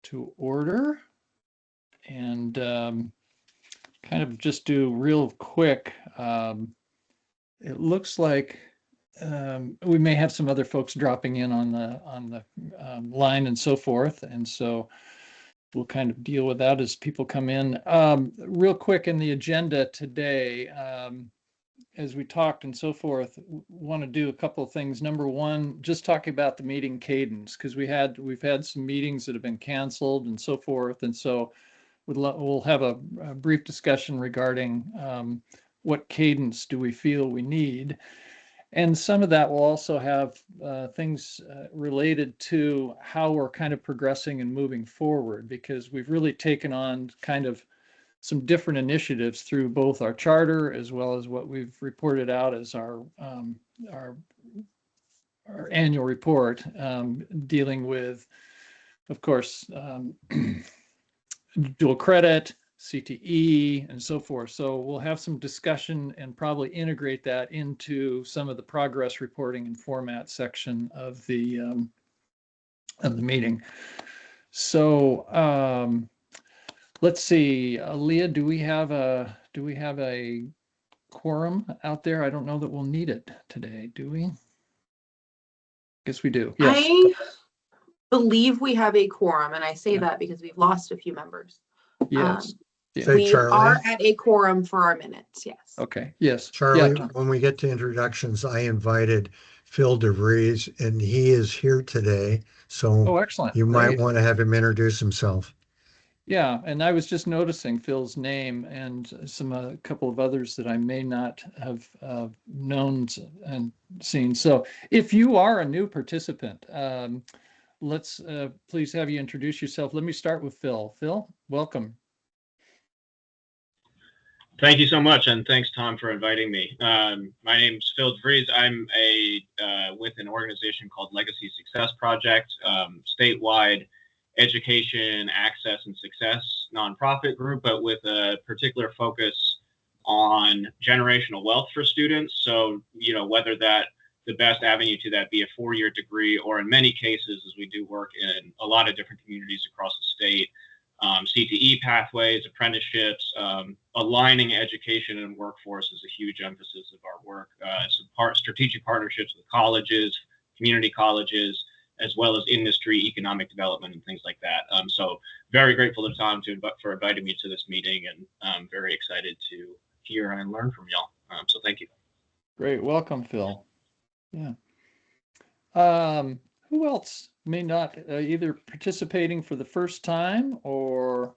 to order, and kind of just do real quick. It looks like we may have some other folks dropping in on the line and so forth, and so we'll kind of deal with that as people come in. Real quick in the agenda today, as we talked and so forth, want to do a couple of things. Number one, just talking about the meeting cadence, because we've had some meetings that have been canceled and so forth, and so we'll have a brief discussion regarding what cadence do we feel we need. And some of that will also have things related to how we're kind of progressing and moving forward, because we've really taken on kind of some different initiatives through both our charter as well as what we've reported out as our annual report, dealing with, of course, dual credit, CTE, and so forth. So we'll have some discussion and probably integrate that into some of the progress reporting and format section of the meeting. So let's see, Leah, do we have a quorum out there? I don't know that we'll need it today, do we? Guess we do. Yes. I believe we have a quorum, and I say that because we've lost a few members. Yes. We are at a quorum for our minutes, yes. Okay, yes. Charlie, when we get to introductions, I invited Phil DeVries, and he is here today. So excellent. You might want to have him introduce himself. Yeah, and I was just noticing Phil's name and a couple of others that I may not have known and seen. So if you are a new participant, let's please have you introduce yourself. Let me start with Phil. Phil, welcome. Thank you so much, and thanks, Tom, for inviting me. My name's Phil DeVries. I'm with an organization called Legacy Success Project, statewide education, access, and success nonprofit group, but with a particular focus on generational wealth for students. So, whether that the best avenue to that be a four-year degree, or in many cases, as we do work in a lot of different communities across the state, CTE pathways, apprenticeships, aligning education and workforce is a huge emphasis of our work. Strategic partnerships with colleges, community colleges, as well as industry, economic development, and things like that. So very grateful to Tom for inviting me to this meeting, and I'm very excited to hear and learn from y'all. So thank you. Great. Welcome, Phil. Yeah. Who else may not either participating for the first time or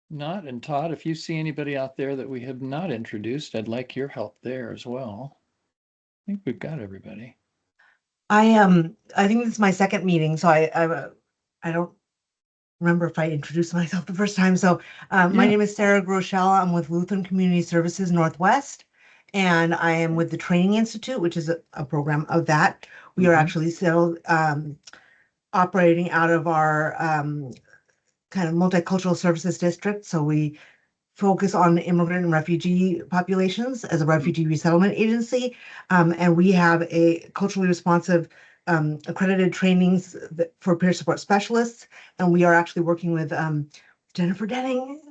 not? And Todd, if you see anybody out there that we have not introduced, I'd like your help there as well. I think we've got everybody. I think this is my second meeting, so I don't remember if I introduced myself the first time. So my name is Sarah Groeschel. I'm with Lutheran Community Services Northwest, and I am with the Training Institute, which is a program of that. We are actually still operating out of our kind of multicultural services district. So we focus on immigrant and refugee populations as a refugee resettlement agency. And we have a culturally responsive accredited trainings for peer support specialists. And we are actually working with Jennifer Denning,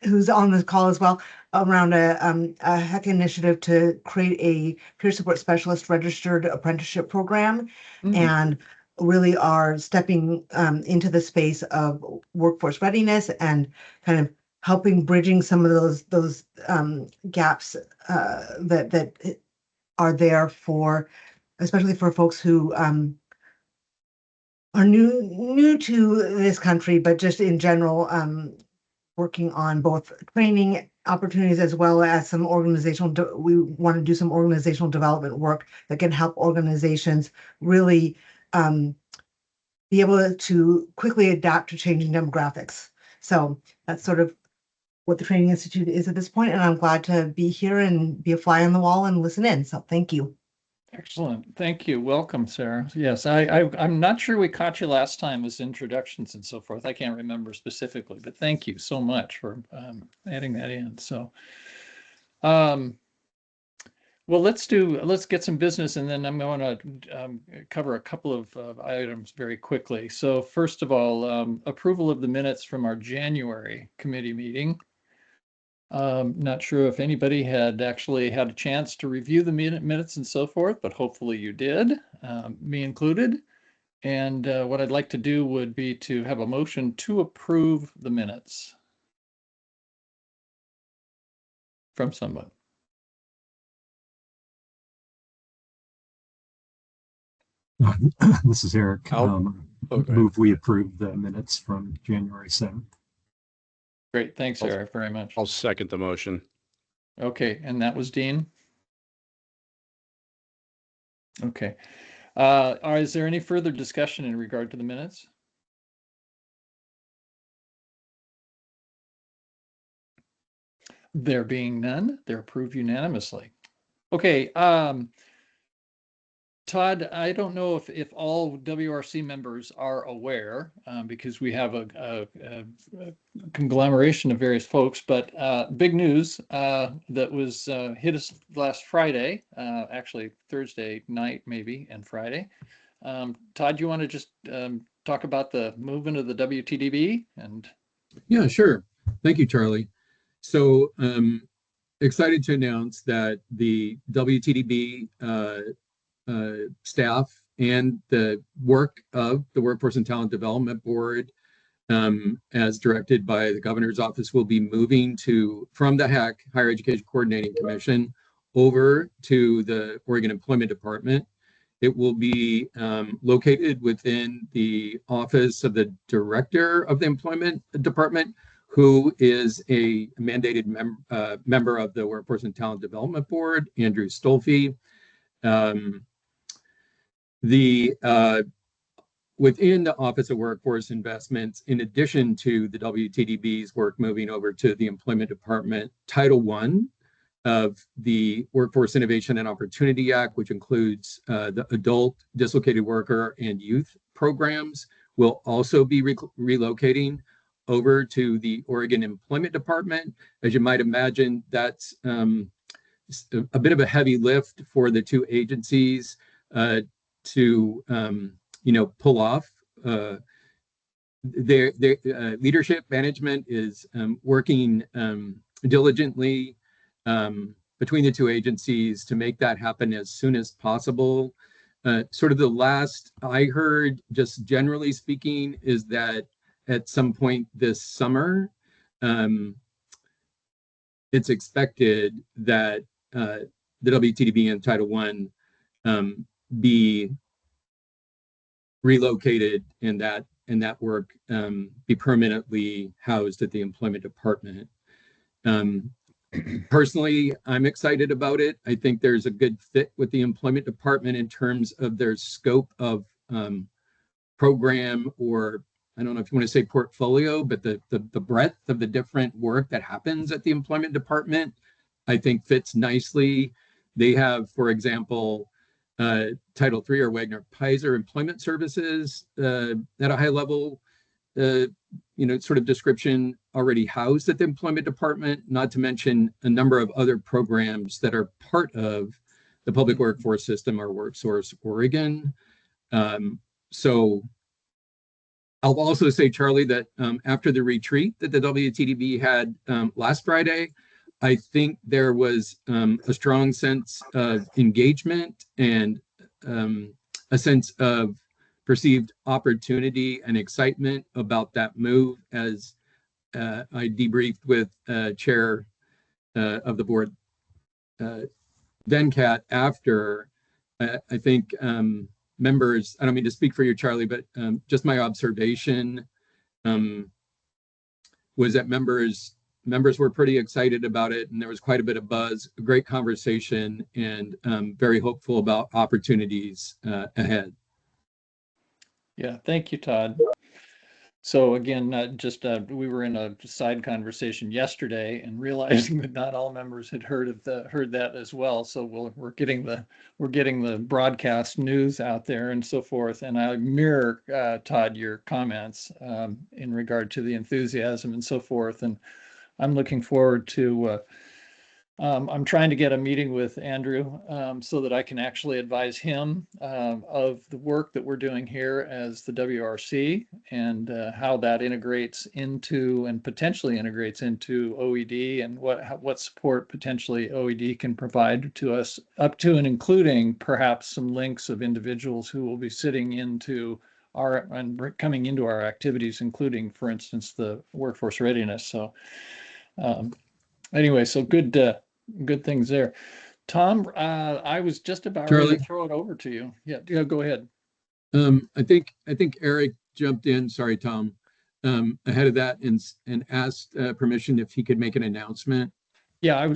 who's on this call as well, around a HEC initiative to create a peer support specialist registered apprenticeship program, and really are stepping into the space of workforce readiness and kind of helping bridging some of those gaps that are there for, especially for folks who are new to this country, but just in general, working on both training opportunities as well as some we want to do some organizational development work that can help organizations really be able to quickly adapt to changing demographics. So that's sort of what the Training Institute is at this point, and I'm glad to be here and be a fly on the wall and listen in. So thank you. Excellent. Thank you. Welcome, Sarah. Yes, I'm not sure we caught you last time as introductions and so forth. I can't remember specifically, but thank you so much for adding that in. So Well, let's get some business, and then I'm going to cover a couple of items very quickly. So first of all, approval of the minutes from our January committee meeting. Not sure if anybody had actually had a chance to review the minutes and so forth, but hopefully you did, me included. And what I'd like to do would be to have a motion to approve the minutes from someone. This is Eric. Okay. Move we approve the minutes from January 7th. Great, thanks, Eric, very much. I'll second the motion. Okay, and that was Dean? Okay. Is there any further discussion in regard to the minutes? There being none, they're approved unanimously. Okay, Todd, I don't know if all WRC members are aware, because we have a conglomeration of various folks, but big news that was hit us last Friday, actually Thursday night maybe, and Friday. Todd, you want to just talk about the movement of the WTDB? Yeah, sure. Thank you, Charlie. So excited to announce that the WTDB staff and the work of the Workforce and Talent Development Board, as directed by the Governor's Office, will be moving from the HEC, Higher Education Coordinating Commission, over to the Oregon Employment Department. It will be located within the office of the Director of the Employment Department, who is a mandated member of the Workforce and Talent Development Board, Andrew Stolfi. Within the Office of Workforce Investments, in addition to the WTDB's work moving over to the Employment Department, Title I of the Workforce Innovation and Opportunity Act, which includes the adult, dislocated worker, and youth programs, will also be relocating over to the Oregon Employment Department. As you might imagine, that's a bit of a heavy lift for the two agencies to pull off. Their leadership management is working diligently between the two agencies to make that happen as soon as possible. Sort of the last I heard, just generally speaking, is that at some point this summer, it's expected that the WTDB and Title I be relocated and that work be permanently housed at the Employment Department. Personally, I'm excited about it. I think there's a good fit with the Employment Department in terms of their scope of program, or I don't know if you want to say portfolio, but the breadth of the different work that happens at the Employment Department, I think fits nicely. They have, for example, Title III or Wagner Pizer employment services at a high level, sort of description already housed at the Employment Department, not to mention a number of other programs that are part of the public workforce system or WorkSource Oregon. So I'll also say, Charlie, that after the retreat that the WTDB had last Friday, I think there was a strong sense of engagement and a sense of perceived opportunity and excitement about that move. As I debriefed with Chair of the board, Venkat, after, I think members, I don't mean to speak for you, Charlie, but just my observation was that members were pretty excited about it, and there was quite a bit of buzz, a great conversation, and very hopeful about opportunities ahead. Yeah, thank you, Todd. So again, we were in a side conversation yesterday and realizing that not all members had heard that as well. So we're getting the broadcast news out there and so forth. And I mirror Todd, your comments in regard to the enthusiasm and so forth. And I'm looking forward to I'm trying to get a meeting with Andrew so that I can actually advise him of the work that we're doing here as the WRC and how that integrates into and potentially integrates into OED and what support potentially OED can provide to us, up to and including perhaps some links of individuals who will be sitting into our and coming into our activities, including, for instance, the workforce readiness. So anyway, so good things there. Tom, I was just about ready Charlie? to throw it over to you. Yeah, go ahead. I think Eric jumped in. Sorry, Tom. Ahead of that and asked permission if he could make an announcement. Yeah, I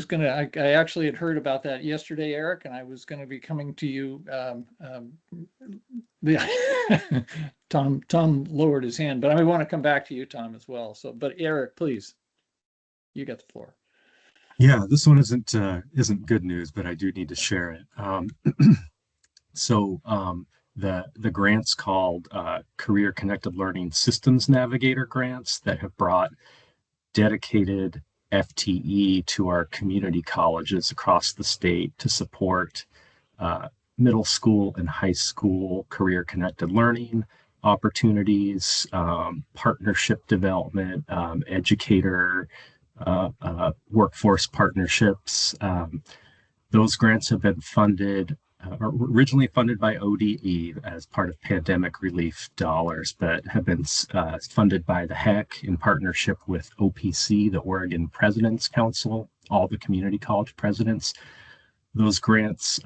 actually had heard about that yesterday, Eric, and I was gonna be coming to you. Tom lowered his hand, but I want to come back to you, Tom, as well. So, but Eric, please, you got the floor. Yeah, this one isn't good news, but I do need to share it. So the grants called Career Connected Learning Systems Navigator grants that have brought dedicated FTE to our community colleges across the state to support middle school and high school career connected learning opportunities, partnership development, educator workforce partnerships. Those grants have been funded, originally funded by ODE as part of pandemic relief dollars, but have been funded by the HEC in partnership with OPC, the Oregon President's Council, all the community college presidents. Those grants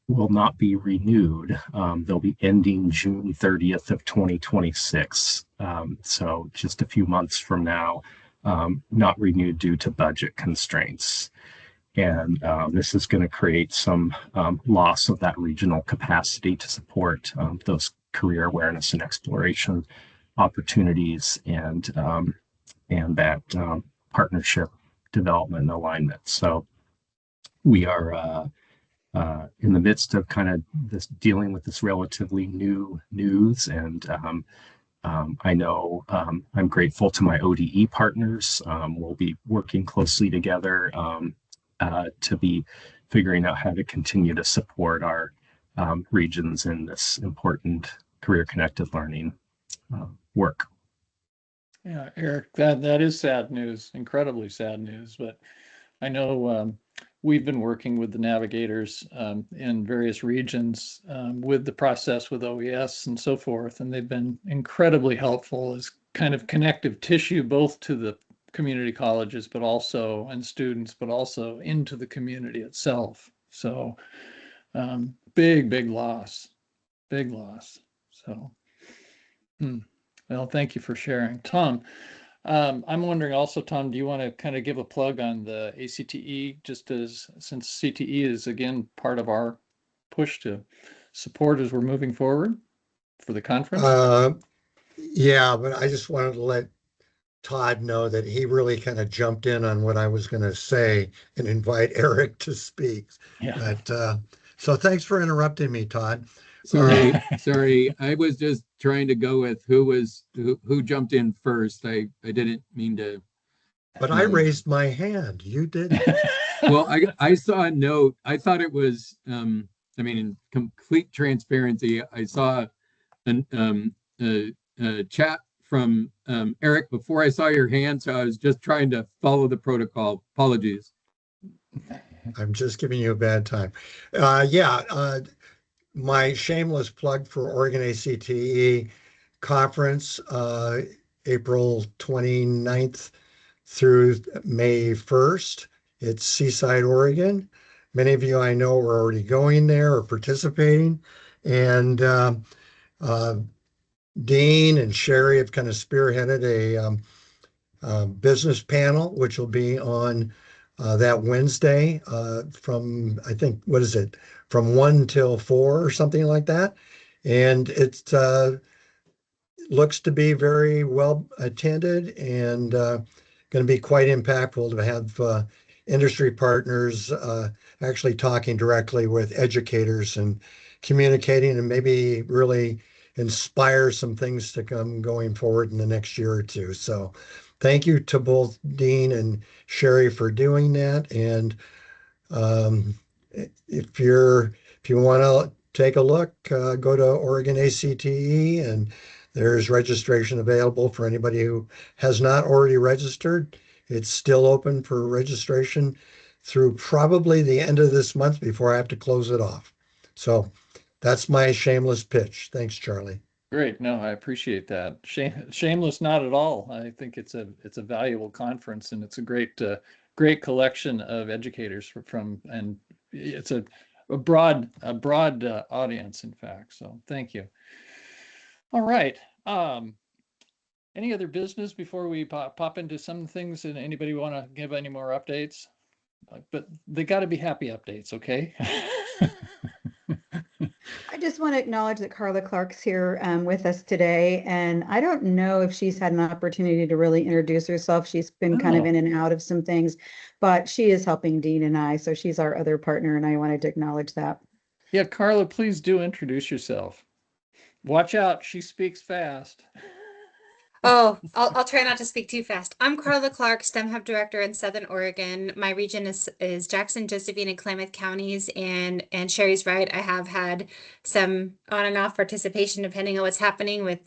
will not be renewed. They'll be ending June 30th of 2026. So just a few months from now, not renewed due to budget constraints. And this is going to create some loss of that regional capacity to support those career awareness and exploration opportunities and that partnership development and alignment. So we are in the midst of kind of this dealing with this relatively new news, and I know I'm grateful to my ODE partners. We'll be working closely together to be figuring out how to continue to support our regions in this important career connected learning work. Yeah, Eric, that is sad news, incredibly sad news. But I know we've been working with the navigators in various regions with the process with OES and so forth, and they've been incredibly helpful as kind of connective tissue, both to the community colleges, but also and students, but also into the community itself. So big loss, big loss. So, well, thank you for sharing, Tom. I'm wondering also, Tom, do you want to kind of give a plug on the ACTE, just since CTE is again part of our push to support as we're moving forward for the conference? Yeah, but I just wanted to let Todd know that he really kind of jumped in on what I was going to say and invite Eric to speak. Yeah. But so thanks for interrupting me, Todd. Sorry. I was just trying to go with who jumped in first. I didn't mean to. But I raised my hand. You didn't. Well, I saw a note. I thought it was. I mean, in complete transparency, I saw a chat from Eric before I saw your hand, so I was just trying to follow the protocol. Apologies. I'm just giving you a bad time. My shameless plug for Oregon ACTE conference, April 29th through May 1st. It's Seaside, Oregon. Many of you I know are already going there or participating. And Dean and Sherry have kind of spearheaded a business panel, which will be on that Wednesday from, I think, what is it, from 1 till 4 or something like that. And it looks to be very well attended and going to be quite impactful to have industry partners actually talking directly with educators and communicating and maybe really inspire some things to come going forward in the next year or two. So thank you to both Dean and Sherry for doing that. And um, if you want to take a look, go to Oregon ACTE, and there's registration available for anybody who has not already registered. It's still open for registration through probably the end of this month before I have to close it off. So that's my shameless pitch. Thanks, Charlie. Great. No, I appreciate that. Shameless, not at all. I think it's a valuable conference, and it's a great collection of educators from, and it's a broad audience, in fact. So thank you. All right. Any other business before we pop into some things? And anybody want to give any more updates? But they got to be happy updates, okay? I just want to acknowledge that Carla Clark's here with us today, and I don't know if she's had an opportunity to really introduce herself. She's been kind of in and out of some things, but she is helping Dean and I, so she's our other partner, and I wanted to acknowledge that. Yeah, Carla, please do introduce yourself. Watch out, she speaks fast. Oh, I'll try not to speak too fast. I'm Carla Clark, STEM Hub Director in Southern Oregon. My region is Jackson, Josephine, and Klamath counties. And Sherry's right. I have had some on and off participation depending on what's happening with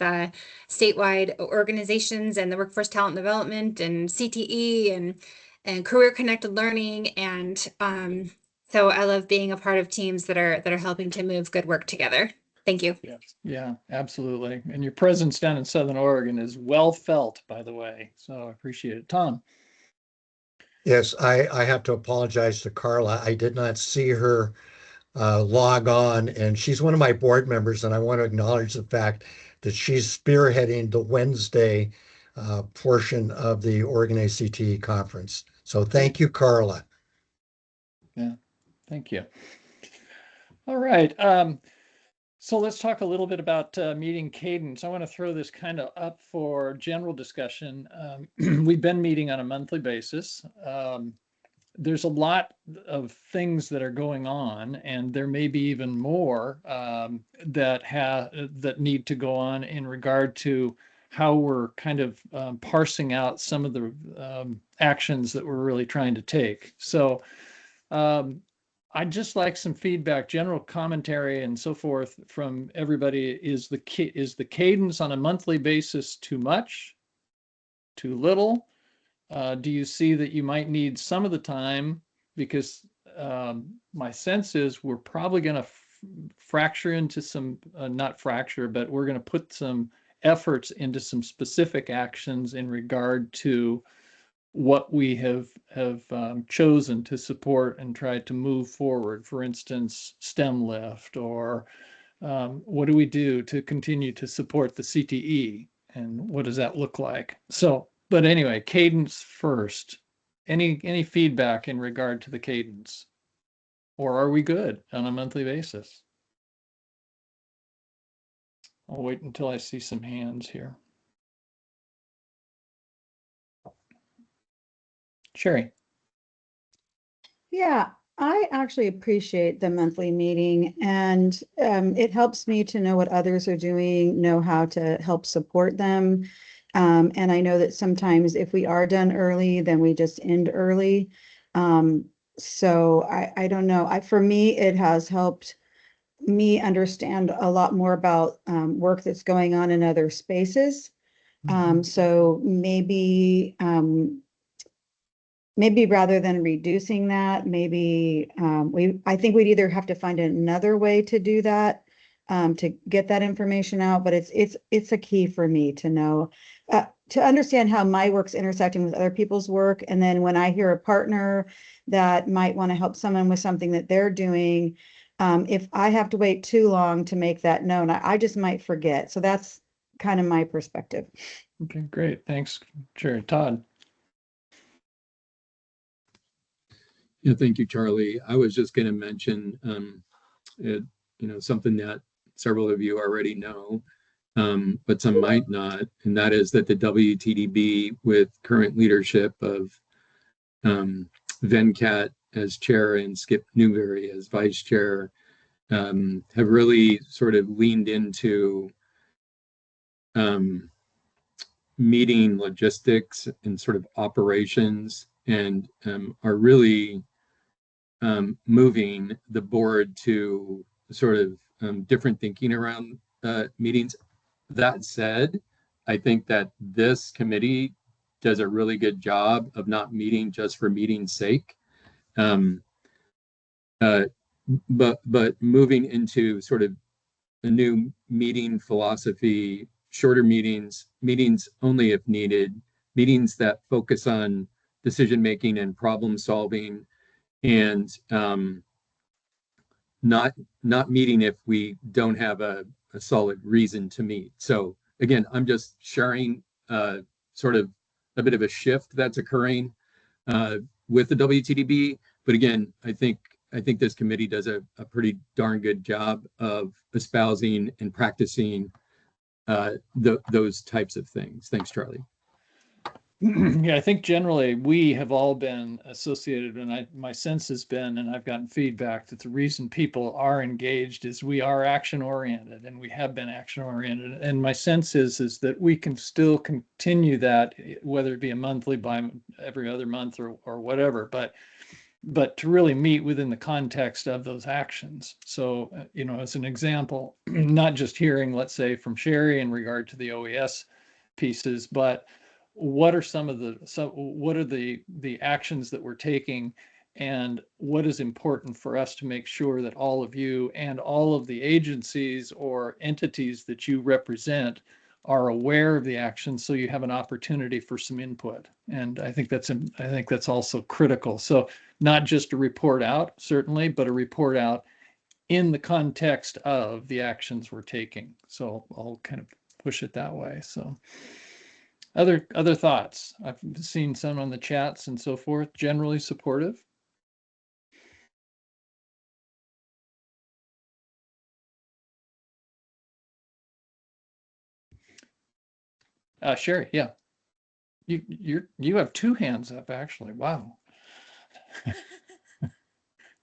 statewide organizations and the Workforce Talent Development and CTE and Career Connected Learning. And so I love being a part of teams that are helping to move good work together. Thank you. Yes. Yeah, absolutely. And your presence down in Southern Oregon is well felt, by the way. So I appreciate it. Tom. Yes, I have to apologize to Carla. I did not see her log on, and she's one of my board members, and I want to acknowledge the fact that she's spearheading the Wednesday portion of the Oregon ACTE conference. So thank you, Carla. Yeah, thank you. All right. So let's talk a little bit about meeting cadence. I want to throw this kind of up for general discussion. We've been meeting on a monthly basis. There's a lot of things that are going on, and there may be even more that need to go on in regard to how we're kind of parsing out some of the actions that we're really trying to take. So I'd just like some feedback, general commentary, and so forth from everybody. Is the cadence on a monthly basis too much, too little? Do you see that you might need some of the time? Because my sense is we're probably going to fracture into some, not fracture, but we're going to put some efforts into some specific actions in regard to what we have chosen to support and try to move forward. For instance, STEM Lift, or what do we do to continue to support the CTE, and what does that look like? So, but anyway, cadence first. Any feedback in regard to the cadence, or are we good on a monthly basis? I'll wait until I see some hands here. Sherry. Yeah, I actually appreciate the monthly meeting, and it helps me to know what others are doing, know how to help support them. And I know that sometimes if we are done early, then we just end early. So I don't know. For me, it has helped me understand a lot more about work that's going on in other spaces. So maybe rather than reducing that, maybe I think we'd either have to find another way to do that, to get that information out. But it's a key for me to know, to understand how my work's intersecting with other people's work. And then when I hear a partner that might want to help someone with something that they're doing, if I have to wait too long to make that known, I just might forget. So that's kind of my perspective. Okay, great. Thanks, Sherry. Todd. Yeah, thank you, Charlie. I was just going to mention, something that several of you already know, but some might not, and that is that the WTDB, with current leadership of Venkat as chair and Skip Newberry as vice chair, have really sort of leaned into meeting logistics and sort of operations, and are really moving the board to sort of different thinking around meetings. That said, I think that this committee does a really good job of not meeting just for meeting's sake. But moving into sort of a new meeting philosophy, shorter meetings, meetings only if needed, meetings that focus on decision making and problem solving, and not meeting if we don't have a solid reason to meet. So again, I'm just sharing sort of a bit of a shift that's occurring with the WTDB. But again, I think this committee does a pretty darn good job of espousing and practicing those types of things. Thanks, Charlie. Yeah, I think generally we have all been associated, and my sense has been, and I've gotten feedback that the reason people are engaged is we are action oriented, and we have been action oriented. And my sense is that we can still continue that, whether it be a monthly, by every other month, or whatever, but to really meet within the context of those actions. So, as an example, not just hearing, let's say, from Sherry in regard to the OES pieces, but what are what are the actions that we're taking, and what is important for us to make sure that all of you and all of the agencies or entities that you represent are aware of the actions, so you have an opportunity for some input. And I think that's also critical. So not just a report out, certainly, but a report out in the context of the actions we're taking. So I'll kind of push it that way. So other thoughts? I've seen some on the chats and so forth. Generally supportive. Sherry, yeah. You have two hands up, actually. Wow.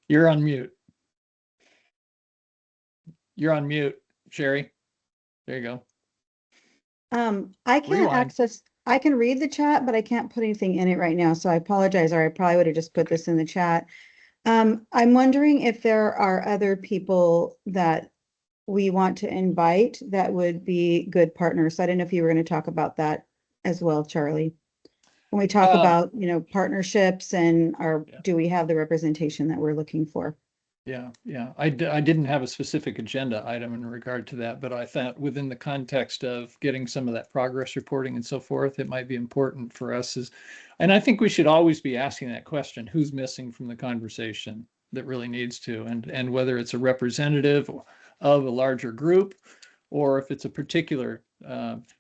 You're on mute. You're on mute, Sherry. There you go. I can't Rewind. access, I can read the chat, but I can't put anything in it right now. So I apologize, or I probably would have just put this in the chat. I'm wondering if there are other people that we want to invite that would be good partners. So I didn't know if you were going to talk about that as well, Charlie. When we talk about, partnerships and do we have the representation that we're looking for? Yeah. I didn't have a specific agenda item in regard to that, but I thought within the context of getting some of that progress reporting and so forth, it might be important for us and I think we should always be asking that question: who's missing from the conversation that really needs to, and whether it's a representative of a larger group, or if it's a particular,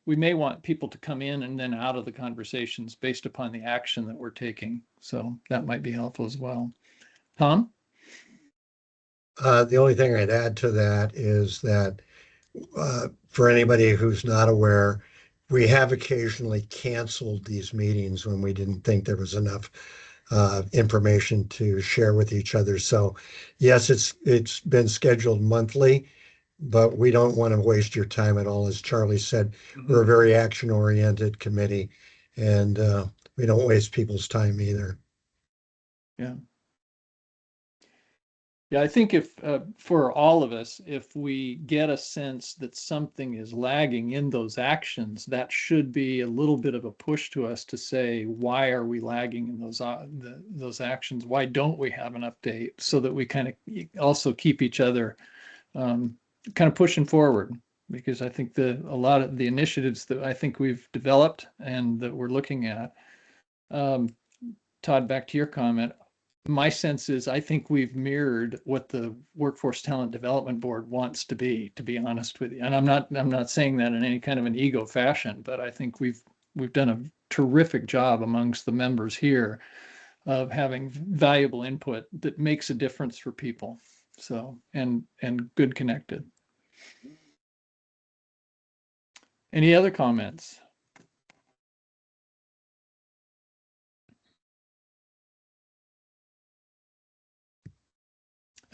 we may want people to come in and then out of the conversations based upon the action that we're taking. So that might be helpful as well. Tom? The only thing I'd add to that is that for anybody who's not aware, we have occasionally canceled these meetings when we didn't think there was enough information to share with each other. So yes, it's been scheduled monthly, but we don't want to waste your time at all. As Charlie said, we're a very action-oriented committee, and we don't waste people's time either. Yeah. Yeah, I think if for all of us, if we get a sense that something is lagging in those actions, that should be a little bit of a push to us to say, why are we lagging in those actions? Why don't we have an update, so that we kind of also keep each other kind of pushing forward? Because I think a lot of the initiatives that I think we've developed and that we're looking at, Todd, back to your comment, my sense is I think we've mirrored what the Workforce Talent Development Board wants to be honest with you. And I'm not saying that in any kind of an ego fashion, but I think we've done a terrific job amongst the members here of having valuable input that makes a difference for people. So, and good connected. Any other comments?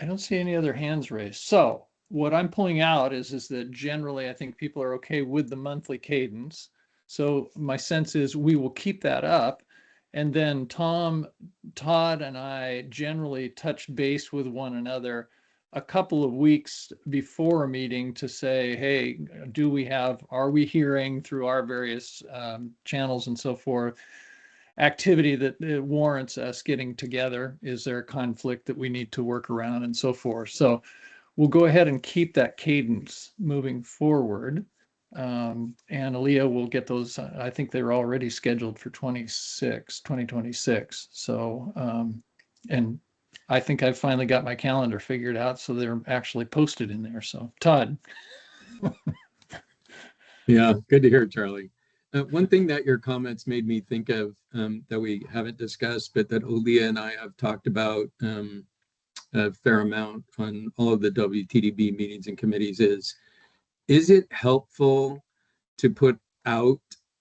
I don't see any other hands raised. So what I'm pulling out is that generally I think people are okay with the monthly cadence. So my sense is we will keep that up. And then Todd and I generally touch base with one another a couple of weeks before a meeting to say, hey, are we hearing through our various channels and so forth, activity that warrants us getting together? Is there a conflict that we need to work around and so forth? So we'll go ahead and keep that cadence moving forward. And Aaliyah will get those. I think they're already scheduled for 2026. So, and I think I've finally got my calendar figured out, so they're actually posted in there. So, Todd. Yeah, good to hear, Charlie. One thing that your comments made me think of that we haven't discussed, but that Aaliyah and I have talked about a fair amount on all of the WTDB meetings and committees is it helpful to put out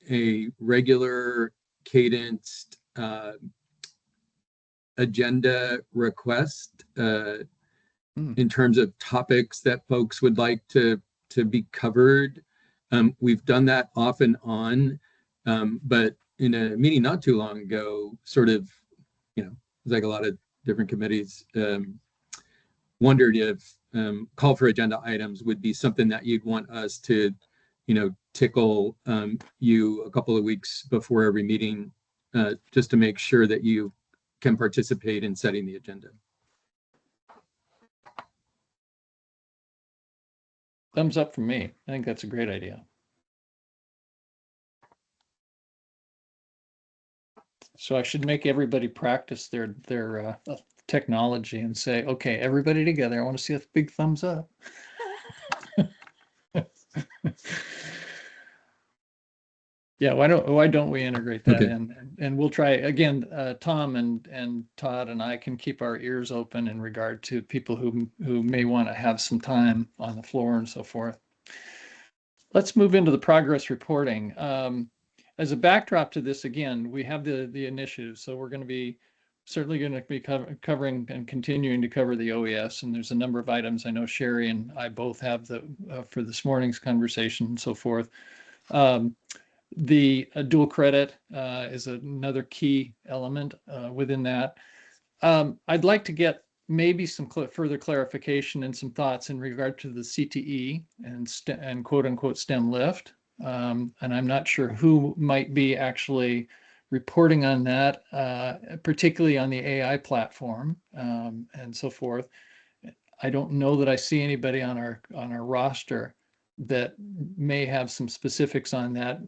a regular cadenced agenda request in terms of topics that folks would like to be covered? We've done that off and on, but in a meeting not too long ago, sort of, like a lot of different committees, wondered if call for agenda items would be something that you'd want us to, tickle you a couple of weeks before every meeting, just to make sure that you can participate in setting the agenda. Thumbs up from me. I think that's a great idea. So I should make everybody practice their technology and say, okay, everybody together, I want to see a big thumbs up. Yeah, why don't we integrate that in? And we'll try again. Tom and Todd and I can keep our ears open in regard to people who may want to have some time on the floor and so forth. Let's move into the progress reporting. As a backdrop to this, again, we have the initiatives. So we're certainly going to be covering and continuing to cover the OES. And there's a number of items. I know Sherry and I both have for this morning's conversation and so forth. The dual credit is another key element within that. I'd like to get maybe some further clarification and some thoughts in regard to the CTE and quote unquote STEM lift. And I'm not sure who might be actually reporting on that, particularly on the AI platform and so forth. I don't know that I see anybody on our roster that may have some specifics on that.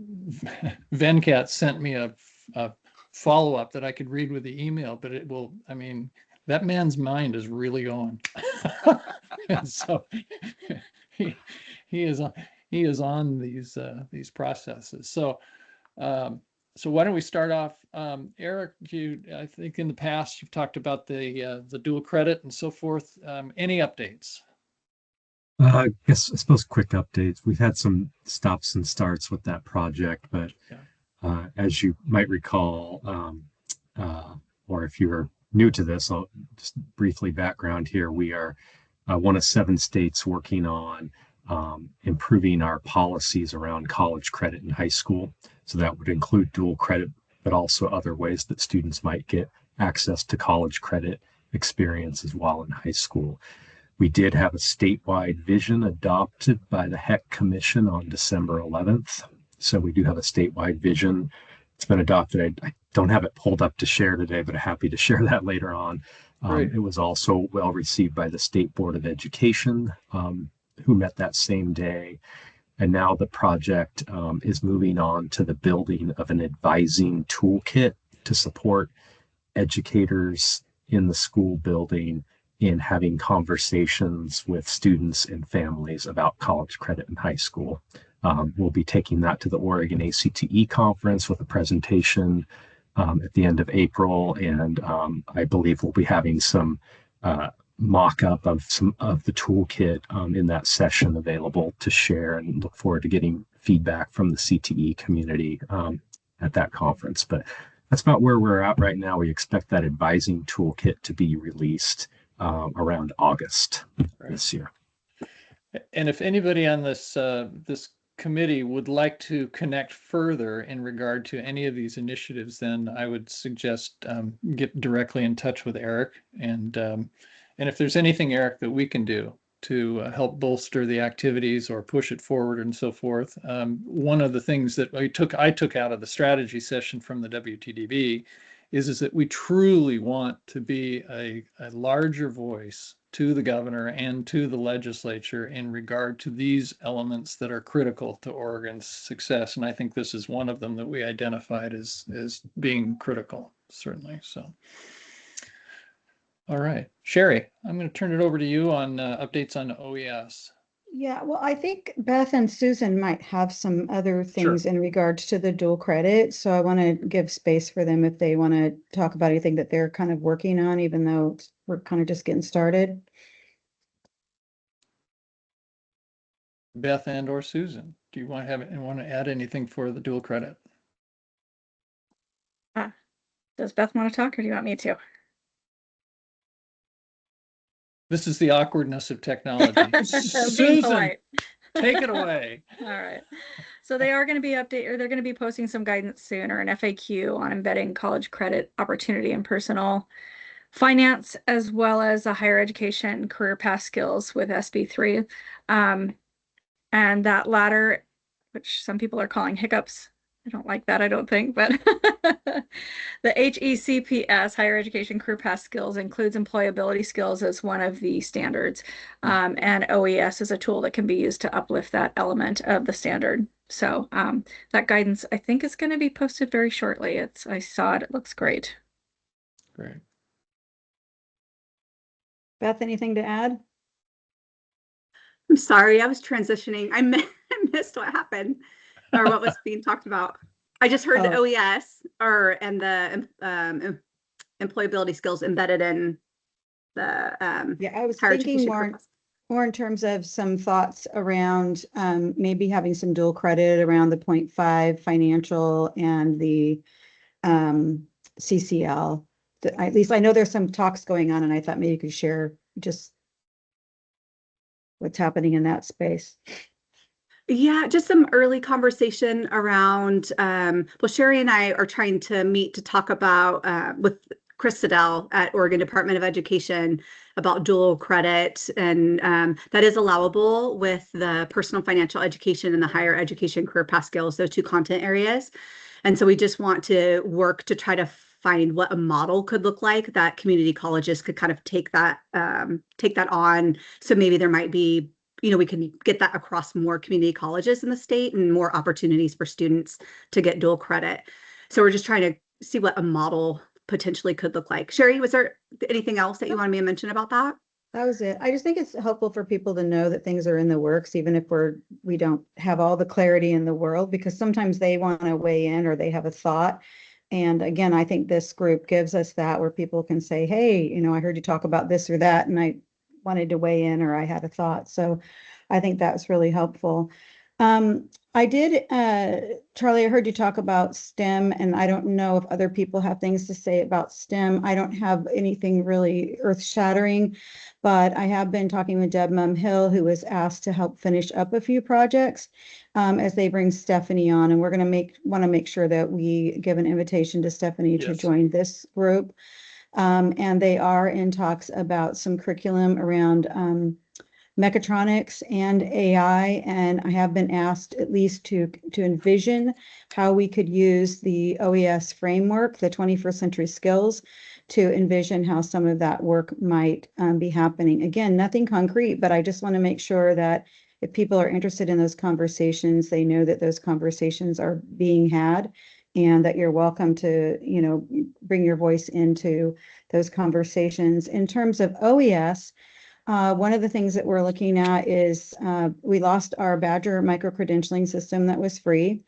Venkat sent me a follow-up that I could read with the email, but that man's mind is really going. And so he is on these processes. So why don't we start off? Eric, I think in the past you've talked about the dual credit and so forth. Any updates? I suppose quick updates. We've had some stops and starts with that project, but as you might recall, or if you're new to this, I'll just briefly background here. We are one of 7 states working on improving our policies around college credit in high school. So that would include dual credit, but also other ways that students might get access to college credit experience as well in high school. We did have a statewide vision adopted by the HEC Commission on December 11th. So we do have a statewide vision. It's been adopted. I don't have it pulled up to share today, but I'm happy to share that later on. It was also well received by the State Board of Education, who met that same day. And now the project is moving on to the building of an advising toolkit to support educators in the school building in having conversations with students and families about college credit in high school. We'll be taking that to the Oregon ACTE conference with a presentation at the end of April. And I believe we'll be having some mock-up of some of the toolkit in that session available to share, and look forward to getting feedback from the CTE community at that conference. But that's about where we're at right now. We expect that advising toolkit to be released around August this year. And if anybody on this committee would like to connect further in regard to any of these initiatives, then I would suggest get directly in touch with Eric. And if there's anything, Eric, that we can do to help bolster the activities or push it forward and so forth. One of the things that I took out of the strategy session from the WTDB is that we truly want to be a larger voice to the governor and to the legislature in regard to these elements that are critical to Oregon's success. And I think this is one of them that we identified as being critical, certainly. So, all right, Sherry, I'm going to turn it over to you on updates on OES. Yeah, well, I think Beth and Susan might have some other things in regards to the dual credit. So I want to give space for them if they want to talk about anything that they're kind of working on, even though we're kind of just getting started. Beth and or Susan, do you want to add anything for the dual credit? Does Beth want to talk, or do you want me to? This is the awkwardness of technology. Being Susan, polite. take it away. All right. So they are going to be they're going to be posting some guidance soon, or an FAQ on embedding college credit opportunity in personal finance, as well as a higher education career path skills with SB3. And that latter, which some people are calling hiccups. I don't like that, I don't think, but the HECPS, Higher Education Career Path Skills, includes employability skills as one of the standards. And OES is a tool that can be used to uplift that element of the standard. So that guidance, I think, is going to be posted very shortly. I saw it, it looks great. Great. Beth, anything to add? I'm sorry, I was transitioning. I missed what happened or what was being talked about. I just heard the OES and the employability skills embedded in the yeah, I was higher thinking education more in terms of some thoughts around maybe having some dual credit around the 0.5 financial and the CCL. At least I know there's some talks going on, and I thought maybe you could share just what's happening in that space. Yeah, just some early conversation around, well, Sherry and I are trying to meet to talk about with Chris Siddell at Oregon Department of Education about dual credit, and that is allowable with the personal financial education and the higher education career path skills, those two content areas. And so we just want to work to try to find what a model could look like that community colleges could kind of take that on. So maybe there might be, we can get that across more community colleges in the state and more opportunities for students to get dual credit. So we're just trying to see what a model potentially could look like. Sherry, was there anything else that you wanted me to mention about that? That was it. I just think it's helpful for people to know that things are in the works, even if we don't have all the clarity in the world, because sometimes they want to weigh in or they have a thought. And again, I think this group gives us that, where people can say, hey, I heard you talk about this or that, and I wanted to weigh in, or I had a thought. So I think that's really helpful. I did, Charlie, I heard you talk about STEM, and I don't know if other people have things to say about STEM. I don't have anything really earth-shattering, but I have been talking with Deb Mumhill, who was asked to help finish up a few projects as they bring Stephanie on, and we're going to want to make sure that we give an invitation to Stephanie to join this group. And they are in talks about some curriculum around mechatronics and AI, and I have been asked at least to envision how we could use the OES framework, the 21st century skills, to envision how some of that work might be happening. Again, nothing concrete, but I just want to make sure that if people are interested in those conversations, they know that those conversations are being had, and that you're welcome to, bring your voice into those conversations. In terms of OES, one of the things that we're looking at is we lost our Badger micro-credentialing system that was free.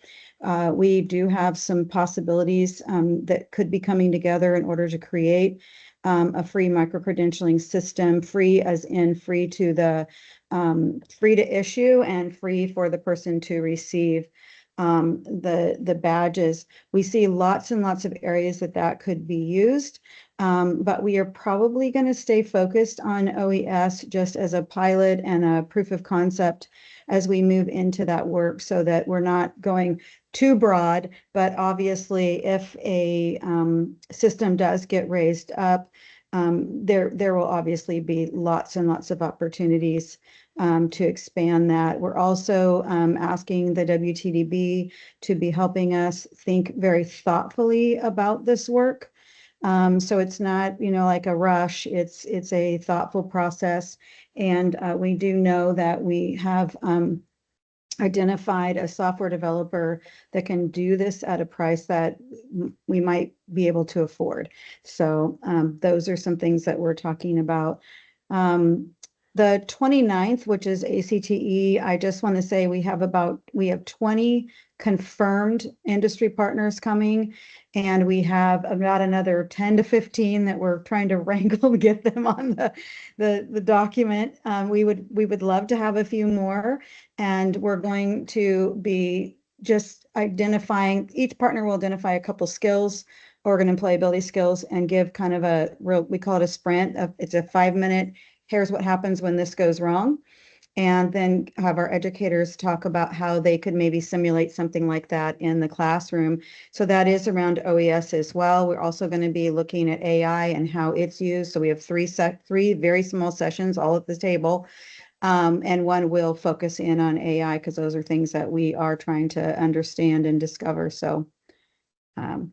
We do have some possibilities that could be coming together in order to create a free micro-credentialing system, free as in free to issue and free for the person to receive. the badges. We see lots and lots of areas that could be used, but we are probably going to stay focused on OES just as a pilot and a proof of concept as we move into that work, so that we're not going too broad. But obviously, if a system does get raised up, there will obviously be lots and lots of opportunities to expand that. We're also asking the WTDB to be helping us think very thoughtfully about this work. So it's not, like a rush. It's a thoughtful process. And we do know that we have identified a software developer that can do this at a price that we might be able to afford. So those are some things that we're talking about. The 29th, which is ACTE, I just want to say we have 20 confirmed industry partners coming, and we have about another 10 to 15 that we're trying to wrangle to get them on the document. We would love to have a few more, and we're going to be just identifying, each partner will identify a couple skills, organ and playability skills, and give kind of we call it a sprint. It's a 5-minute, here's what happens when this goes wrong. And then have our educators talk about how they could maybe simulate something like that in the classroom. So that is around OES as well. We're also going to be looking at AI and how it's used. So we have three very small sessions all at the table. And one will focus in on AI, because those are things that we are trying to understand and discover. So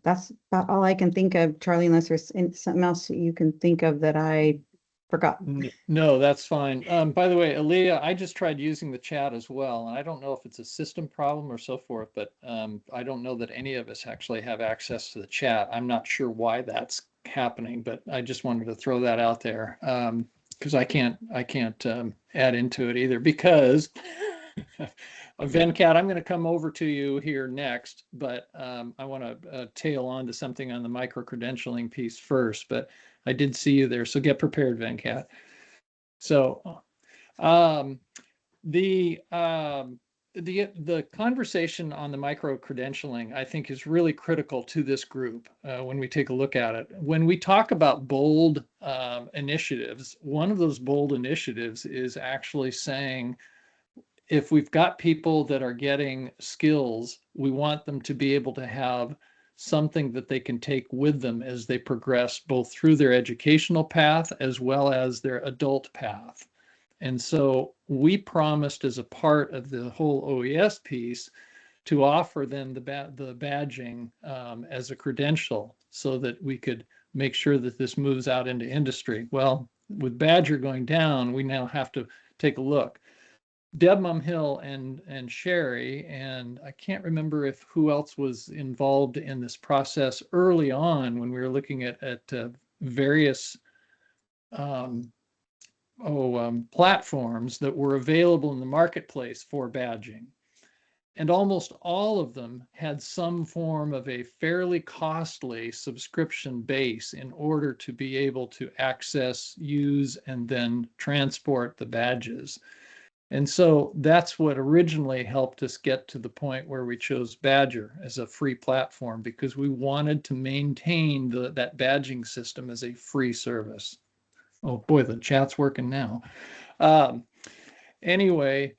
that's about all I can think of, Charlie, unless there's something else that you can think of that I forgot. No, that's fine. By the way, Aaliyah, I just tried using the chat as well, and I don't know if it's a system problem or so forth, but I don't know that any of us actually have access to the chat. I'm not sure why that's happening, but I just wanted to throw that out there, because I can't add into it either, because Venkat, I'm going to come over to you here next, but I want to tail on to something on the micro-credentialing piece first, but I did see you there, so get prepared, Venkat. So the conversation on the micro-credentialing, I think, is really critical to this group when we take a look at it. When we talk about bold initiatives, one of those bold initiatives is actually saying, if we've got people that are getting skills, we want them to be able to have something that they can take with them as they progress both through their educational path as well as their adult path. And so we promised, as a part of the whole OES piece, to offer them the badging as a credential, so that we could make sure that this moves out into industry. Well, with Badger going down, we now have to take a look. Deb Mumhill and Sherry, and I can't remember who else was involved in this process early on when we were looking at various platforms that were available in the marketplace for badging. And almost all of them had some form of a fairly costly subscription base in order to be able to access, use, and then transport the badges. And so that's what originally helped us get to the point where we chose Badger as a free platform, because we wanted to maintain that badging system as a free service. Oh boy, the chat's working now. Anyway,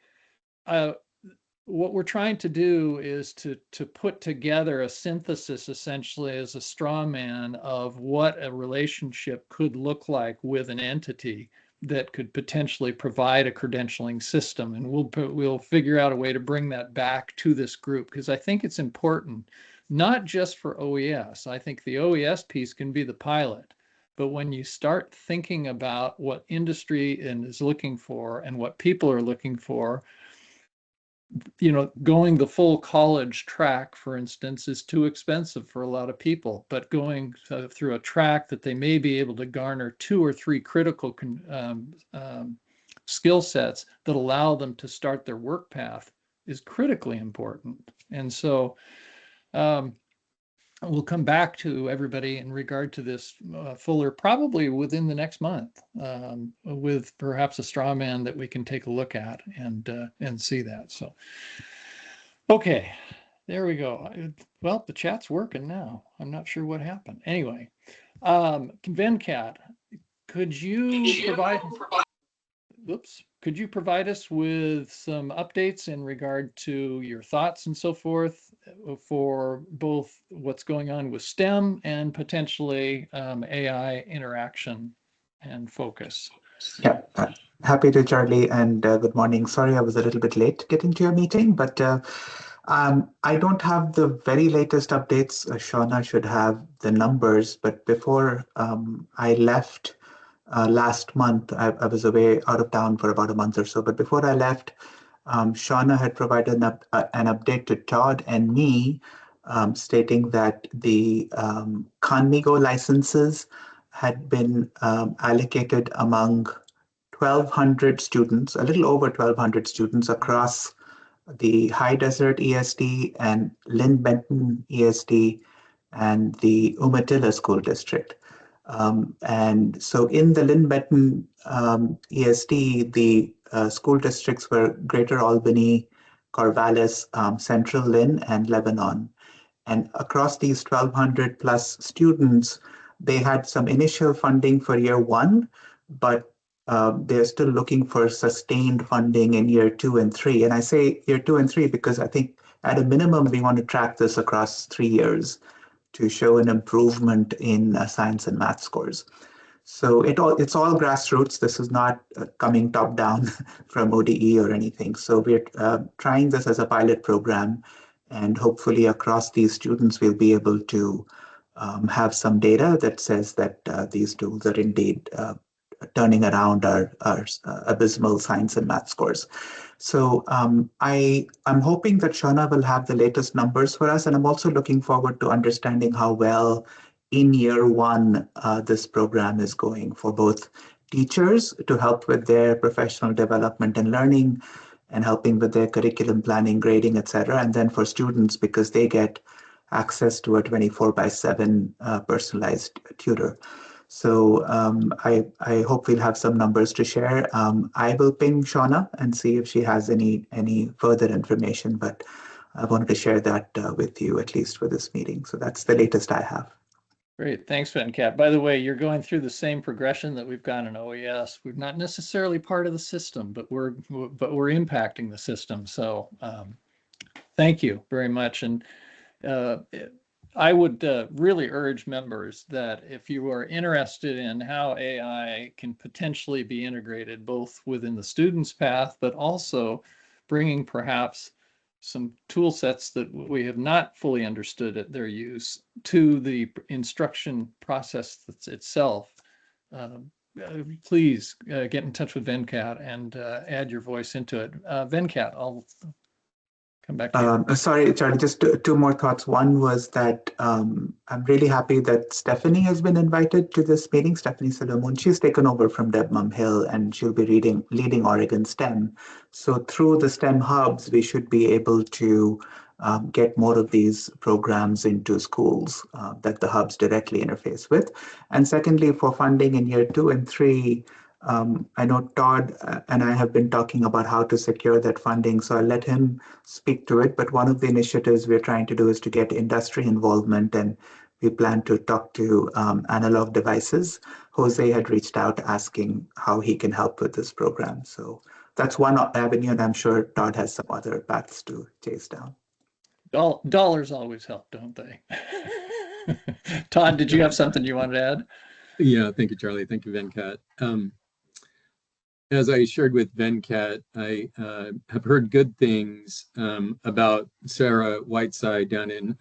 what we're trying to do is to put together a synthesis, essentially, as a straw man of what a relationship could look like with an entity that could potentially provide a credentialing system. And we'll figure out a way to bring that back to this group, because I think it's important, not just for OES. I think the OES piece can be the pilot, but when you start thinking about what industry is looking for and what people are looking for, going the full college track, for instance, is too expensive for a lot of people. But going through a track that they may be able to garner 2 or 3 critical skill sets that allow them to start their work path is critically important. And so we'll come back to everybody in regard to this fuller, probably within the next month, with perhaps a straw man that we can take a look at and see that. So, okay, There we go. Well, the chat's working now. I'm not sure what happened. Anyway, Venkat, could you provide, could you provide us with some updates in regard to your thoughts and so forth for both what's going on with STEM and potentially AI interaction and focus? Yeah, happy to, Charlie, and good morning. Sorry, I was a little bit late getting to your meeting, but I don't have the very latest updates. Shauna should have the numbers, but before I left last month, I was away out of town for about a month or so, but before I left, Shauna had provided an update to Todd and me stating that the Conmigo licenses had been allocated among 1,200 students, a little over 1,200 students across the High Desert ESD and Lynn Benton ESD and the Umatilla School District. And so in the Lynn Benton ESD, the school districts were Greater Albany, Corvallis, Central Lynn, and Lebanon. And across these 1,200 plus students, they had some initial funding for year one, but they're still looking for sustained funding in year 2 and 3. And I say year 2 and 3 because I think at a minimum, we want to track this across 3 years to show an improvement in science and math scores. So it's all grassroots. This is not coming top down from ODE or anything. So we're trying this as a pilot program, and hopefully across these students, we'll be able to have some data that says that these tools are indeed turning around our abysmal science and math scores. So I'm hoping that Shauna will have the latest numbers for us, and I'm also looking forward to understanding how well in year one this program is going for both teachers to help with their professional development and learning and helping with their curriculum planning, grading, etc. And then for students because they get access to a 24/7 personalized tutor. So I hope we'll have some numbers to share. I will ping Shauna and see if she has any further information, but I wanted to share that with you, at least for this meeting. So that's the latest I have. Great, thanks, Venkat. By the way, you're going through the same progression that we've got in OES. We're not necessarily part of the system, but we're impacting the system. So thank you very much. And I would really urge members that if you are interested in how AI can potentially be integrated both within the student's path, but also bringing perhaps some tool sets that we have not fully understood at their use to the instruction process itself, please get in touch with Venkat and add your voice into it. Venkat, I'll come back to you. Sorry, Charlie, just two more thoughts. One was that I'm really happy that Stephanie has been invited to this meeting, Stephanie Solomon. She's taken over from Deb Mumhill and she'll be leading Oregon STEM. So through the STEM hubs, we should be able to get more of these programs into schools that the hubs directly interface with. And secondly, for funding in year 2 and 3, I know Todd and I have been talking about how to secure that funding, so I'll let him speak to it. But one of the initiatives we're trying to do is to get industry involvement, and we plan to talk to Analog Devices. Jose had reached out asking how he can help with this program. So that's one avenue, and I'm sure Todd has some other paths to chase down. Dollars always help, don't they? Todd, did you have something you wanted to add? Yeah, thank you, Charlie. Thank you, Venkat. As I shared with Venkat, I have heard good things about Sarah Whiteside down in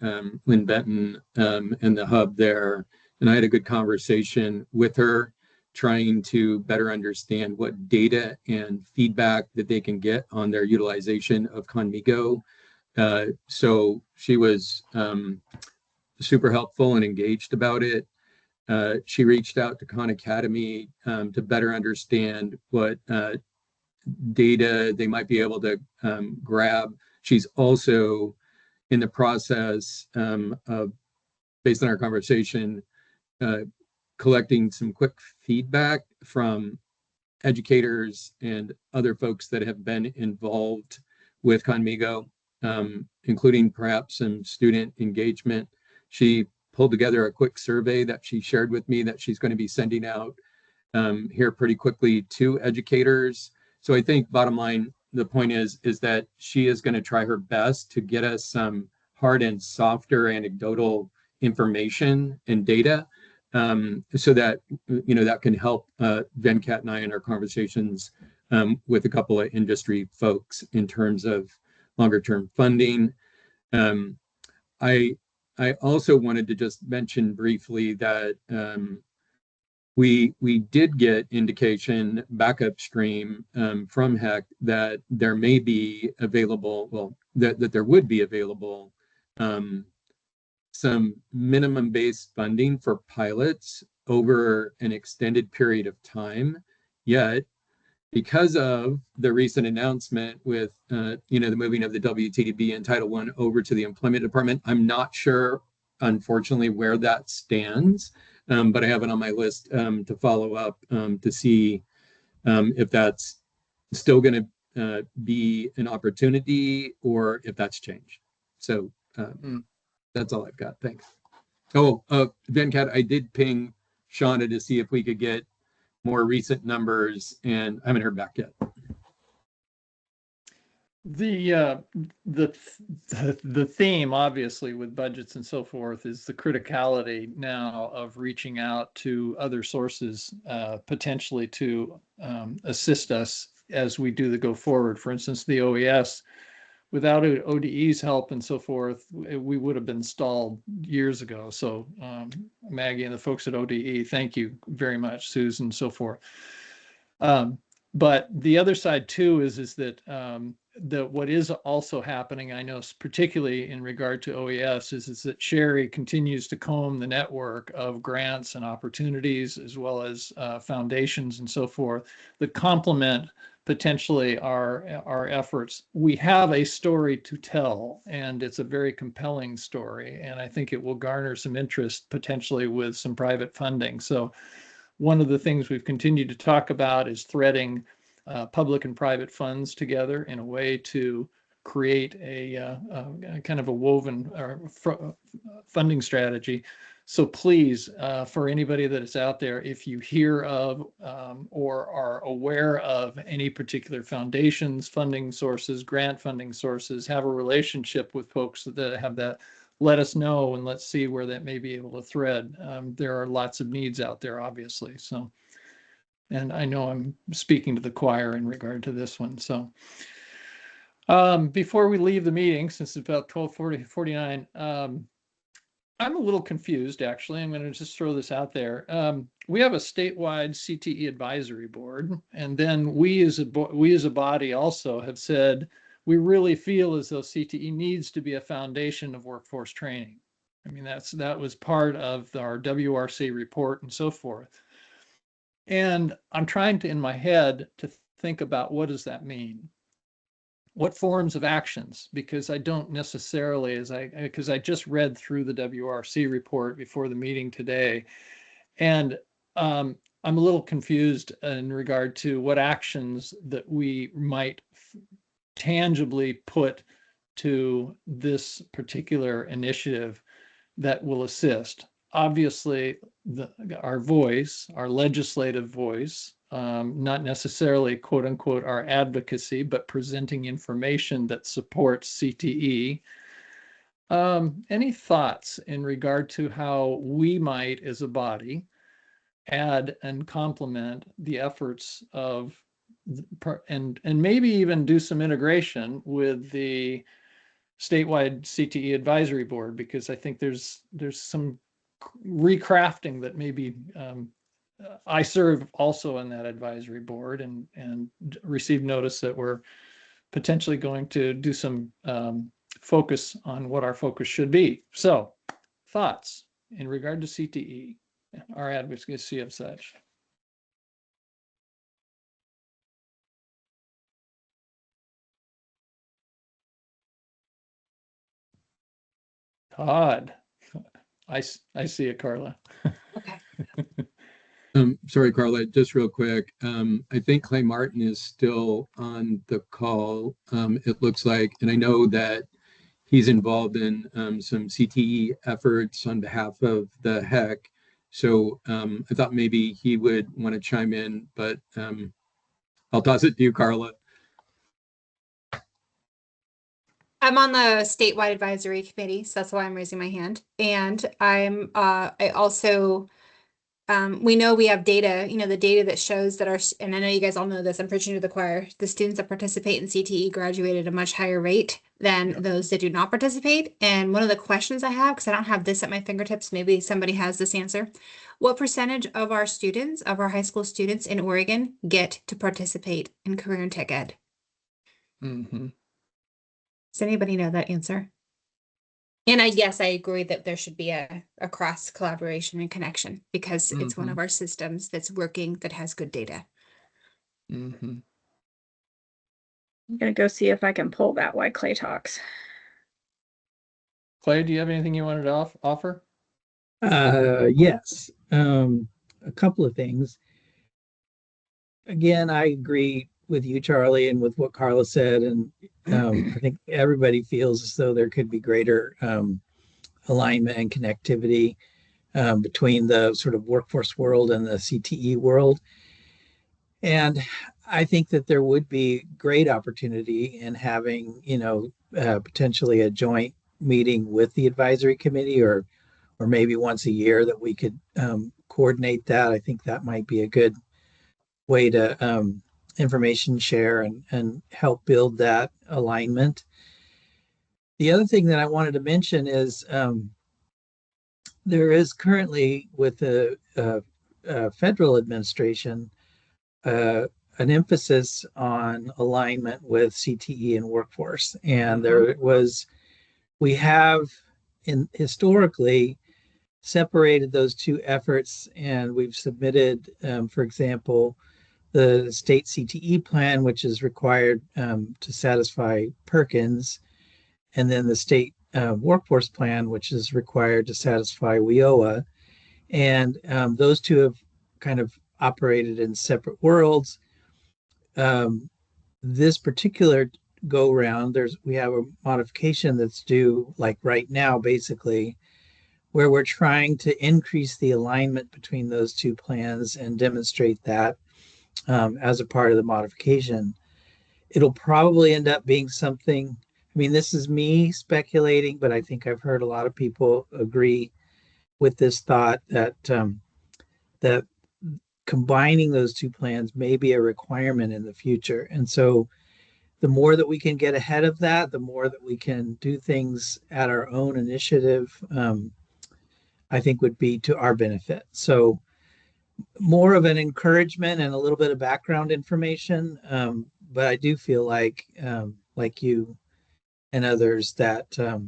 Lynn Benton and the hub there. And I had a good conversation with her, trying to better understand what data and feedback that they can get on their utilization of Conmigo. So she was super helpful and engaged about it. She reached out to Khan Academy to better understand what data they might be able to grab. She's also in the process of, based on our conversation, collecting some quick feedback from educators and other folks that have been involved with Conmigo. including perhaps some student engagement. She pulled together a quick survey that she shared with me that she's going to be sending out here pretty quickly to educators. So I think bottom line, the point is that she is going to try her best to get us some hard and softer anecdotal information and data, so that, you know, that can help Venkat and I in our conversations with a couple of industry folks in terms of longer term funding. I also wanted to just mention briefly that we did get indication back upstream from HEC that there may be available, well, that there would be available some minimum based funding for pilots over an extended period of time. Yet, because of the recent announcement with you know, the moving of the WTDB and Title I over to the Employment Department, I'm not sure, unfortunately, where that stands. But I have it on my list to follow up to see if that's still going to be an opportunity or if that's changed. So that's all I've got. Thanks. Oh, Venkat, I did ping Shauna to see if we could get more recent numbers, and I haven't heard back yet. The theme, obviously, with budgets and so forth is the criticality now of reaching out to other sources, potentially to assist us as we do the go forward. For instance, the OES, without ODE's help and so forth, we would have been stalled years ago. So Maggie and the folks at ODE, thank you very much, Susan, and so forth. But the other side too is that what is also happening, I know, particularly in regard to OES, is that Sherry continues to comb the network of grants and opportunities, as well as foundations and so forth, that complement potentially our efforts. We have a story to tell, and it's a very compelling story, and I think it will garner some interest potentially with some private funding. So one of the things we've continued to talk about is threading public and private funds together in a way to create a kind of a woven funding strategy. So please, for anybody that is out there, if you hear of or are aware of any particular foundations, funding sources, grant funding sources, have a relationship with folks that have that, let us know and let's see where that may be able to thread. There are lots of needs out there, obviously. So, and I know I'm speaking to the choir in regard to this one. So before we leave the meeting, since it's about 12:49, I'm a little confused, actually. I'm going to just throw this out there. We have a statewide CTE advisory board, and then we as a body also have said we really feel as though CTE needs to be a foundation of workforce training. I mean, that was part of our WRC report and so forth. And I'm trying to, in my head, to think about what does that mean? What forms of actions? Because I don't necessarily, because I just read through the WRC report before the meeting today, and I'm a little confused in regard to what actions that we might tangibly put to this particular initiative that will assist. Obviously, our voice, our legislative voice, not necessarily quote unquote our advocacy, but presenting information that supports CTE. Any thoughts in regard to how we might, as a body, add and complement the efforts of, and maybe even do some integration with the statewide CTE advisory board, because I think there's some recrafting that maybe I serve also on that advisory board and received notice that we're potentially going to do some focus on what our focus should be. So thoughts in regard to CTE, our advocacy of such. Todd, I see it, Carla. Okay. Sorry, Carla, just real quick. I think Clay Martin is still on the call, it looks like, and I know that he's involved in some CTE efforts on behalf of the HEC. So I thought maybe he would want to chime in, but I'll toss it to you, Carla. I'm on the statewide advisory committee, so that's why I'm raising my hand. And I also, we know we have data, the data that shows that and I know you guys all know this, I'm preaching to the choir, the students that participate in CTE graduate at a much higher rate than those that do not participate. And one of the questions I have, because I don't have this at my fingertips, maybe somebody has this answer. What percentage of our students, of our high school students in Oregon, get to participate in career and tech ed? Mm-hmm. Does anybody know that answer? And yes, I agree that there should be a cross collaboration and connection because it's one of our systems that's working, that has good data. Mm-hmm. I'm gonna go see if I can pull that while Clay talks. Clay, do you have anything you wanted to offer? Yes, a couple of things. Again, I agree with you, Charlie, and with what Carla said, and I think everybody feels as though there could be greater alignment and connectivity between the sort of workforce world and the CTE world. And I think that there would be great opportunity in having, potentially a joint meeting with the advisory committee, or maybe once a year that we could coordinate that. I think that might be a good way to information share and help build that alignment. The other thing that I wanted to mention is there is currently with the federal administration an emphasis on alignment with CTE and workforce. And we have historically separated those two efforts, and we've submitted, for example, the state CTE plan, which is required to satisfy Perkins, and then the state workforce plan, which is required to satisfy WIOA. And those two have kind of operated in separate worlds. This particular go round, we have a modification that's due like right now, basically, where we're trying to increase the alignment between those two plans and demonstrate that as a part of the modification. It'll probably end up being something, I mean, this is me speculating, but I think I've heard a lot of people agree with this thought that that combining those two plans may be a requirement in the future. And so the more that we can get ahead of that, the more that we can do things at our own initiative, I think would be to our benefit. So more of an encouragement and a little bit of background information. But I do feel like you and others, that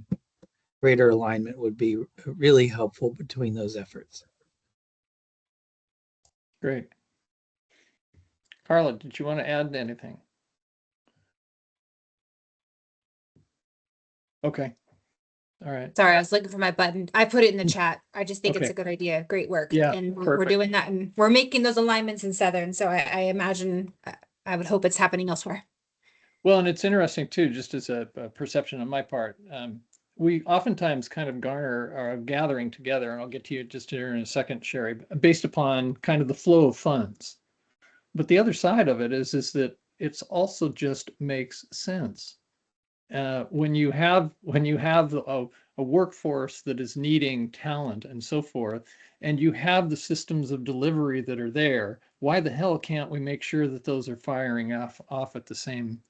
greater alignment would be really helpful between those efforts. Great. Carla, did you want to add anything? Okay. All right. Sorry, I was looking for my button. I put it in the chat. I just think it's Okay. a good idea. Great work. Yeah, And we're perfect. doing that, and we're making those alignments in Southern. So I imagine, I would hope it's happening elsewhere. Well, and it's interesting too, just as a perception on my part. We oftentimes kind of garner our gathering together, and I'll get to you just here in a second, Sherry, based upon kind of the flow of funds. But the other side of it is that it's also just makes sense. When you have a workforce that is needing talent and so forth, and you have the systems of delivery that are there, why the hell can't we make sure that those are firing off at the same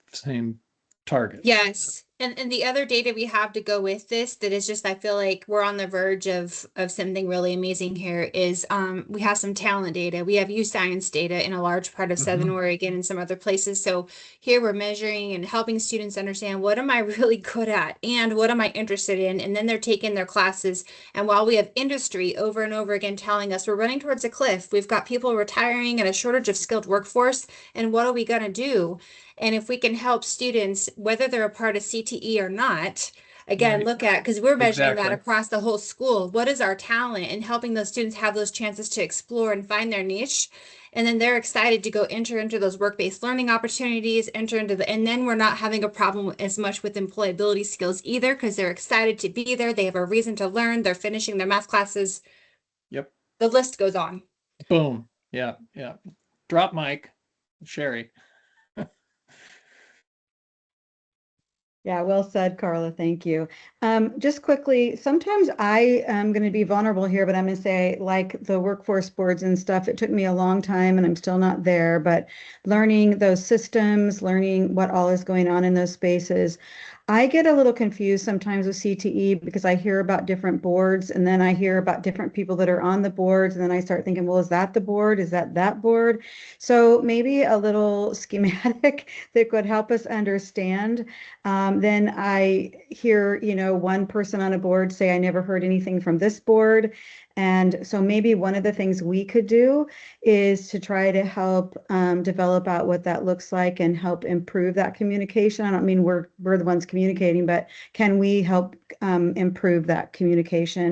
target? Yes. And the other data we have to go with this, that is just, I feel like we're on the verge of something really amazing here, is we have some talent data. We have youth science data in a large part of Southern Oregon and some other places. So here we're measuring and helping students understand, what am I really good at and what am I interested in? And then they're taking their classes. And while we have industry over and over again telling us we're running towards a cliff, we've got people retiring and a shortage of skilled workforce. And what are we going to do? And if we can help students, whether they're a part of CTE or not, again, Right. look at, because we're measuring that Exactly. across the whole school. What is our talent, and helping those students have those chances to explore and find their niche? And then they're excited to go enter into those work-based learning opportunities, and then we're not having a problem as much with employability skills either, because they're excited to be there. They have a reason to learn. They're finishing their math classes. Yep. The list goes on. Boom. Yeah. Yeah. Drop mic, Sherry. Yeah, well said, Carla. Thank you. Just quickly, sometimes I am going to be vulnerable here, but I'm going to say, like the workforce boards and stuff, it took me a long time and I'm still not there, but learning those systems, learning what all is going on in those spaces. I get a little confused sometimes with CTE because I hear about different boards and then I hear about different people that are on the boards. And then I start thinking, well, is that the board? Is that board? So maybe a little schematic that could help us understand. Then I hear, one person on a board say, I never heard anything from this board. And so maybe one of the things we could do is to try to help develop out what that looks like and help improve that communication. I don't mean we're the ones communicating, but can we help improve that communication?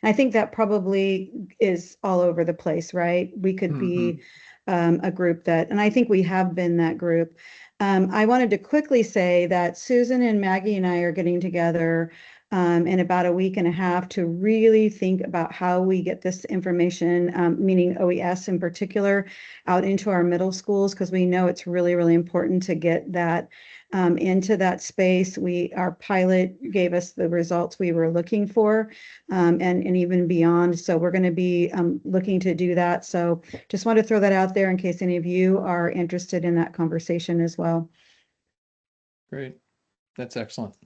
And I think that probably is all over the place, right? We could be a group that, and I think we have been that group. I wanted to quickly say that Susan and Maggie and I are getting together in about a week and a half to really think about how we get this information, meaning OES in particular, out into our middle schools, because we know it's really, really important to get that into that space. Our pilot gave us the results we were looking for, and even beyond. So we're going to be looking to do that. So just want to throw that out there in case any of you are interested in that conversation as well. Great. That's excellent.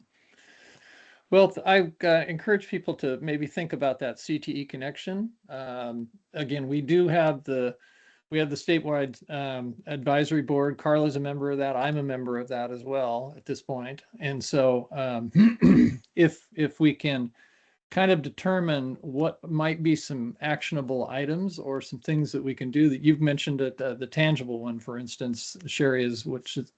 Well, I encourage people to maybe think about that CTE connection. Again, we have the statewide advisory board. Carla's a member of that. I'm a member of that as well at this point. And so if we can kind of determine what might be some actionable items or some things that we can do, that you've mentioned it, the tangible one, for instance, Sherry, which is,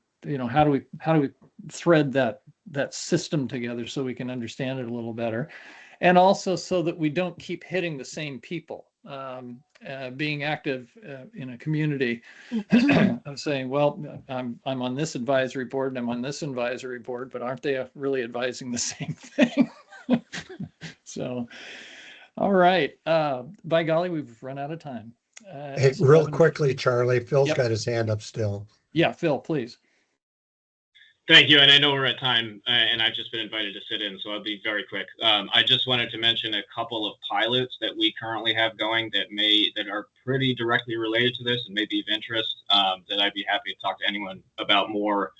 how do we thread that system together so we can understand it a little better, and also so that we don't keep hitting the same people. Being active in a community of saying, well, I'm on this advisory board and I'm on this advisory board, but aren't they really advising the same thing? So, all right. By golly, we've run out of time. Hey, real quickly, Charlie, Phil's got his hand up still. Yeah, Phil, please. Thank you. And I know we're at time, and I've just been invited to sit in, so I'll be very quick. I just wanted to mention a couple of pilots that we currently have going that are pretty directly related to this and may be of interest, that I'd be happy to talk to anyone about more.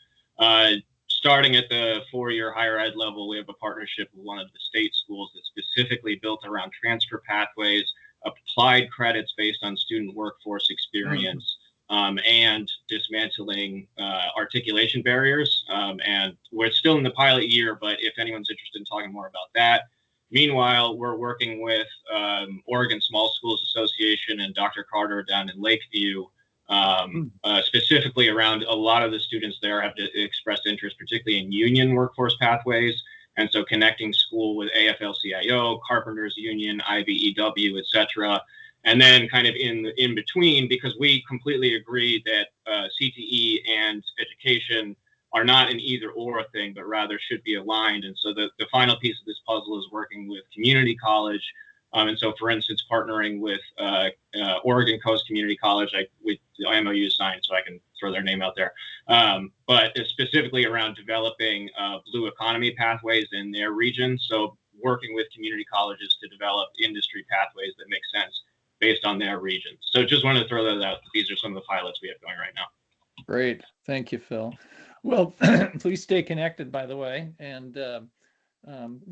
Starting at the 4-year higher ed level, we have a partnership with one of the state schools that's specifically built around transfer pathways, applied credits based on student workforce experience, and dismantling articulation barriers. And we're still in the pilot year, but if anyone's interested in talking more about that. Meanwhile, we're working with Oregon Small Schools Association and Dr. Carter down in Lakeview, specifically around a lot of the students there have expressed interest, particularly in union workforce pathways. And so connecting school with AFL-CIO, Carpenters Union, IBEW, et cetera. And then kind of in between, because we completely agree that CTE and education are not an either or thing, but rather should be aligned. And so the final piece of this puzzle is working with community college. And so, for instance, partnering with Oregon Coast Community College, with the MOU signed, so I can throw their name out there. But it's specifically around developing blue economy pathways in their region. So working with community colleges to develop industry pathways that make sense based on their region. So just wanted to throw that out. These are some of the pilots we have going right now. Great. Thank you, Phil. Well, please stay connected, by the way. And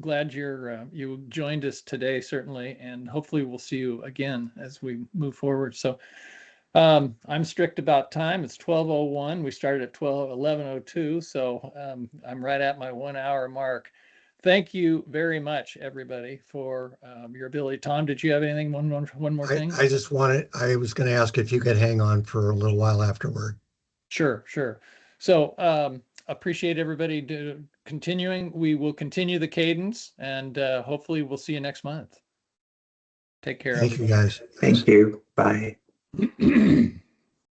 glad you joined us today, certainly. And hopefully we'll see you again as we move forward. So I'm strict about time. It's 12:01. We started at 11:02. So I'm right at my 1 hour mark. Thank you very much, everybody, for your ability. Tom, did you have anything? One more thing? I was going to ask if you could hang on for a little while afterward. Sure. So appreciate everybody continuing. We will continue the cadence, and hopefully we'll see you next month. Take care. Thank you, guys. Thank you. Bye.